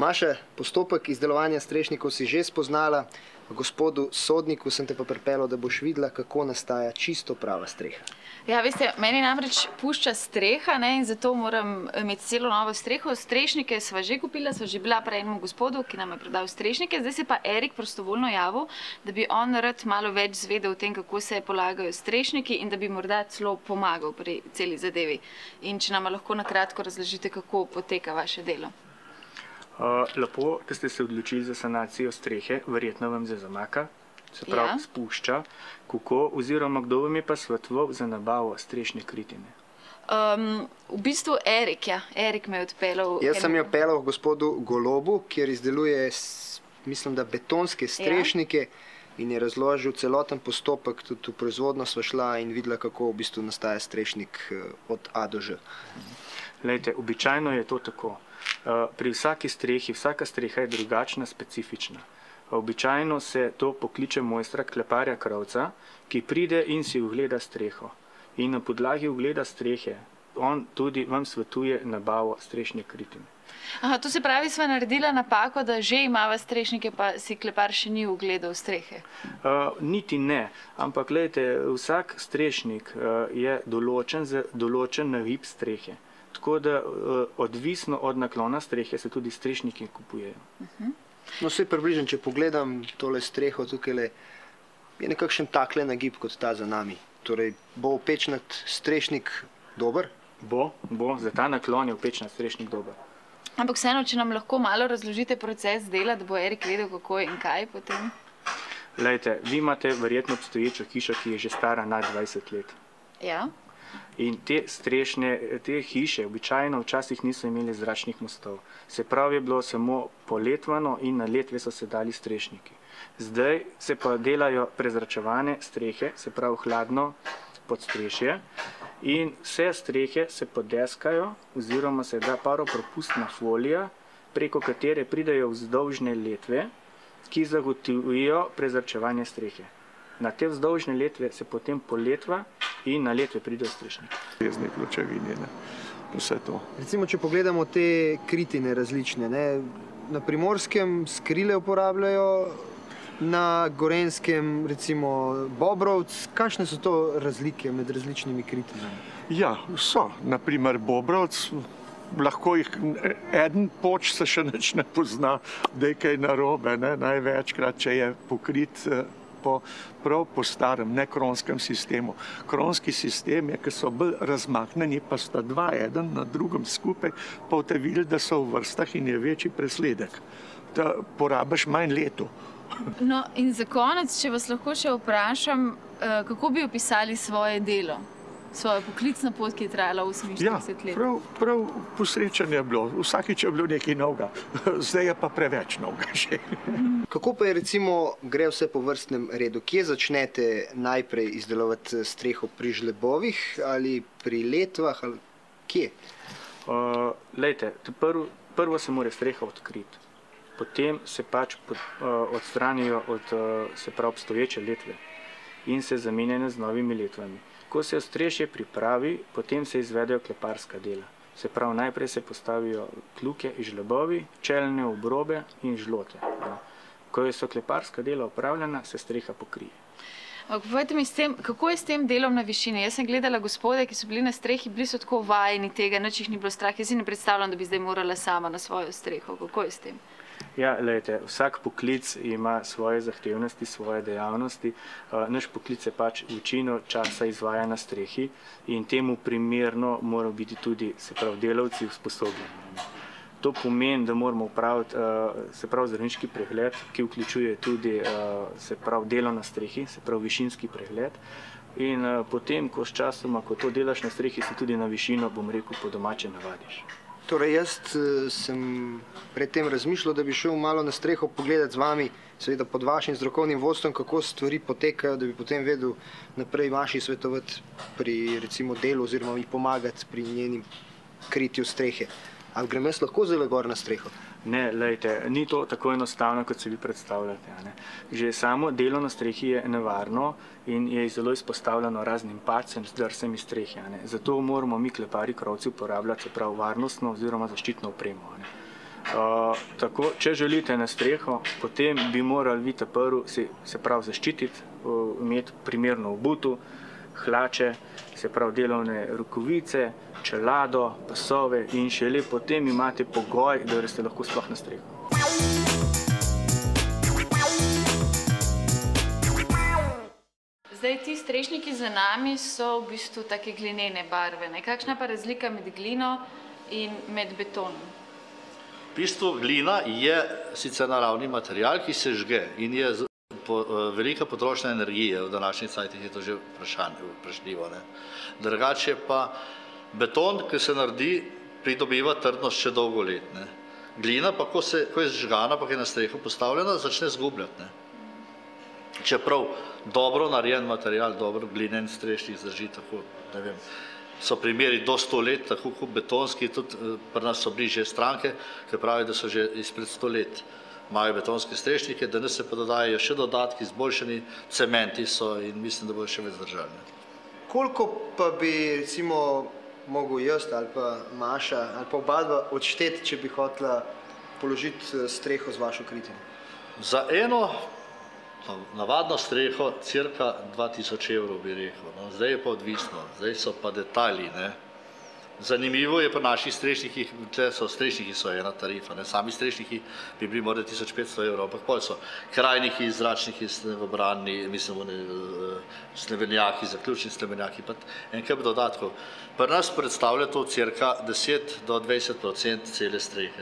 Maša, postopek izdelovanja strešnikov si že spoznala, gospodu sodniku sem te pa pripeljal, da boš videla, kako nastaja čisto prava streha. Ja, veste, meni namreč pušča streha, ne, in zato moram imeti celo novo streho. Strešnike sva že kupila, sva že bila pri enemu gospodu, ki nam je prodal strešnike. Zdaj se pa Erik prostovoljno javil, da bi on rad malo več zvedel o tem, kako se polagajo strešniki in da bi morda celo pomagal pri celi zadevi. In če nama lahko na kratko razložite, kako poteka vaše delo. Lepo, da ste se odločili za sanacijo strehe, verjetno vam se zamaka, se pravi spušča, kako oziroma kdo vam je pa svetoval za nabavo strešne kritine? V bistvu Erik, ja. Erik me je odpeljal. Jaz sem jo peljal k gospodu Golobu, kjer izdeluje, mislim, da betonske strešnike in je razložil celoten postopek, tudi v proizvodno sva šla in videla, kako v bistvu nastaja strešnik od A do Ž. Glejte, običajno je to tako. Pri vsaki strehi, vsaka streha je drugačna, specifična. Običajno se to pokliče mojstra kleparja krovca, ki pride in si ogleda streho. In na podlagi ogleda strehe on tudi vam svetuje nabavo strešne kritine. Aha, to se pravi, sva naredila napako, da že imava strešnike, pa si klepar še ni ogledal strehe? Niti ne, ampak gledajte, vsak strešnik je določen za določen nagib strehe. Tako da odvisno od naklona strehe se tudi strešniki kupujejo. No, vse približno, če pogledam tole streho tukaj, je nekakšen takle nagib kot ta za nami. Torej, bo opečnat strešnik dober? Bo, za ta naklon je opečnat strešnik dober. Ampak vseeno, če nam lahko malo razložite proces dela, da bo Erik vedel, kako in kaj potem? Glejte, vi imate verjetno obstoječo hišo, ki je že stara nad 20 let. Ja. In te hiše običajno včasih niso imeli zračnih mostov. Se pravi, je bilo samo poletvano in na letve so se dali strešniki. Zdaj se pa delajo prezračevane strehe, se pravi hladno podstrešje, in vse strehe se podeskajo oziroma se da paropropustna folija, preko katere pridejo vzdolžne letve, ki zagotovijo prezračevanje strehe. Na te vzdolžne letve se potem poletva in na letve pridejo strešniki. Vezne pločevine, vse to. Recimo, če pogledamo te kritine različne, na Primorskem skrile uporabljajo, na Gorenjskem recimo bobrovc. Kakšne so to razlike med različnimi kritinami? Ja, so. Naprimer bobrovc, lahko jih eden poč se še nič ne pozna, da je kaj narobe, največkrat, če je pokrit prav po starem, ne kronskem sistemu. Kronski sistem je, ki so bolj razmaknjeni, pa sta dva, eden na drugem skupaj, pa boste videli, da so v vrstah in je večji presledek. Da porabiš manj letu. No in za konec, če vas lahko še vprašam, kako bi opisali svoje delo? Svojo poklicno pot, ki je trajala 48 let. Ja, prav posrečenje je bilo. Vsakič je bilo nekaj novega. Zdaj je pa preveč novega že. Kako pa je recimo gre vse po vrstnem redu? Kje začnete najprej izdelovati streho? Pri žlebovih ali pri letvah? Ali kje? Lejte, prvo se mora streha odkriti. Potem se pač odstranijo od obstoječe letve in se zamenjajo z novimi letvami. Ko se ostrešje pripravi, potem se izvedejo kleparska dela. Se pravi, najprej se postavijo kljuke in žlebovi, čelne obrobe in žlote. Ko so kleparska dela opravljena, se streha pokrije. Povejte mi, kako je s tem delom na višini? Jaz sem gledala gospode, ki so bili na strehi, bili so tako vajeni tega, nič jih ni bilo strah. Jaz si ne predstavljam, da bi zdaj morala sama na svojo streho. Kako je s tem? Ja, lejte, vsak poklic ima svoje zahtevnosti, svoje dejavnosti. Naš poklic se pač večino časa izvaja na strehi in temu primerno morajo biti tudi, se pravi, delavci usposobljeni. To pomeni, da moramo upraviti, se pravi, zdravniški pregled, ki vključuje tudi, se pravi, delo na strehi, se pravi, višinski pregled. In potem, ko s časoma, ko to delaš na strehi, si tudi na višino, bom rekel, po domače navadiš. Torej, jaz sem predtem razmišljal, da bi šel malo na streho pogledati z vami, seveda pod vašim strokovnim vodstvom, kako stvari potekajo, da bi potem vedel naprej Maši svetovati pri recimo delu oziroma mi pomagati pri njenim kritju strehe. Ali grem jaz lahko zelo gor na streho? Ne, lejte, ni to tako enostavno, kot se vi predstavljate. Že samo delo na strehi je nevarno in je zelo izpostavljeno raznim padcem, zdrsem iz strehe. Zato moramo mi kleparji krovci uporabljati, se pravi, varnostno oziroma zaščitno opremo. Tako, če želite na streho, potem bi morali vi prvo se pravi zaščititi, imeti primerno obutev, hlače, se pravi delovne rokavice, čelado, pasove in šele potem imate pogoj, da ste lahko sploh na streho. Zdaj, ti strešniki za nami so v bistvu take glinene barve. Kakšna pa razlika med glino in med betonom? V bistvu glina je sicer naravni material, ki se žge in je velika potrošnja energije. V današnjih cajtih je to že vprašljivo. Drugače pa beton, ki se naredi, pridobiva trdnost še dolgo let. Glina pa, ko je zžgana, pa je na streho postavljena, začne zgubljati. Čeprav dobro narejen material, dobro glinen strešnik zdrži tako, ne vem, so primeri do 100 let, tako kot betonski, tudi pri nas so bližje stranke, ki pravijo, da so že izpred 100 let imajo betonske strešnike, danes se pa dodajajo še dodatki, izboljšani cementi so in mislim, da bodo še več zdržali. Koliko pa bi recimo mogel jaz ali pa Maša ali pa oba odšteti, če bi hotela položiti streho z vašo kritjem? Za eno navadno streho cirka 2000 evrov bi rekel, zdaj je pa odvisno, zdaj so pa detajli. Zanimivo je pri naših strešnikih, strešniki so ena tarifa, sami strešniki bi bili morda 1500 evrov, ampak pol so krajniki, zračniki, snevobrani, mislim, slemenjaki, zaključni slemenjaki, pa en kup dodatkov. Pri nas predstavlja to cirka 10 do 20% cele strehe.